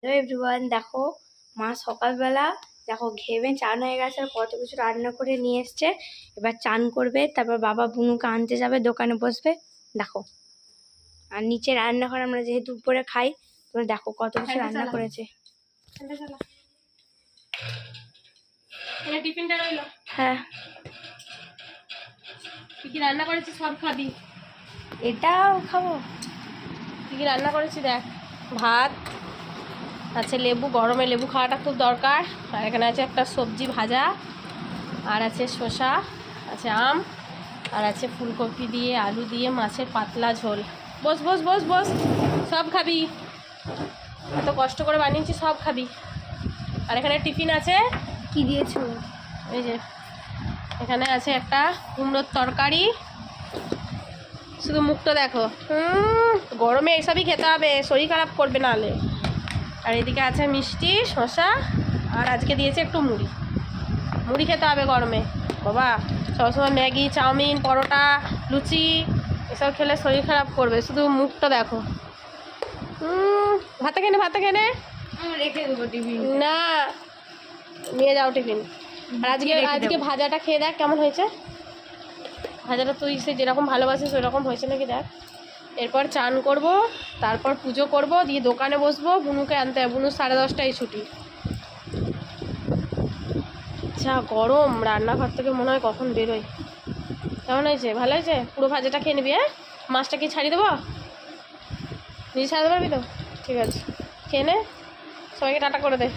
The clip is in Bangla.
হ্যালো এভরিওয়ান, দেখো মা সকালবেলা দেখো ঘেমে চান হয়ে গেছে আর কত কিছু রান্না করে নিয়ে এসছে। এবার চান করবে, তারপর বাবা বুনুকে আনতে যাবে, দোকানে বসবে। দেখো আর নিচে রান্নাঘর, আমরা যেহেতু উপরে খাই, তোমরা দেখো কত কিছু রান্না করেছে। হ্যাঁ, কি কি রান্না করেছি সব খাবি। এটাও খাবো। কি কি রান্না করেছি দেখ। ভাত আছে, লেবু, গরমে লেবু খাওয়াটা খুব দরকার। আর এখানে আছে একটা সবজি ভাজা, আর আছে শসা, আছে আম, আর আছে ফুলকপি দিয়ে আলু দিয়ে মাছের পাতলা ঝোল। বস বস বস বস, সব খাবি। এত কষ্ট করে বানিয়েছি, সব খাবি। আর এখানে টিফিন আছে। কি দিয়েছো? এই যে এখানে আছে একটা কুমড়োর তরকারি, শুধু মুখটা দেখো। গরমে এসবই খেতে হবে, শরীর খারাপ করবে নাহলে। আর এদিকে আছে মিষ্টি, শসা, আর আজকে দিয়েছে একটু মুড়ি। মুড়ি খেতে হবে গরমে বাবা। সবসময় ম্যাগি, চাউমিন, পরোটা, লুচি এসব খেলে শরীর খারাপ করবে। শুধু মুখটা দেখো। ভাতে খেনে, ভাতে খেনে রেখে দেবো টিফিন। না, নিয়ে যাও টিফিন। আর আজকে ভাজাটা খেয়ে দেখ কেমন হয়েছে। ভাজাটা তুই সে যেরকম ভালোবাসিস ওইরকম হয়েছে নাকি দেখ। এরপর চান করব, তারপর পুজো করব, দিয়ে দোকানে বসবো, বুনুকে আনতে হবে। বুনু 10:30টায় ছুটি। যা গরম, রান্নাঘর থেকে মনে হয় কখন বেরোয়। কেমন হয়েছে? ভালো হয়েছে? পুরো ভাজাটা খেয়ে নিবি। হ্যাঁ, মাছটা কি ছাড়িয়ে দেবো? নিজে ছাড়াতে পারবি তো? ঠিক আছে, খেয়ে নে, সবাইকে টাটা করে দে।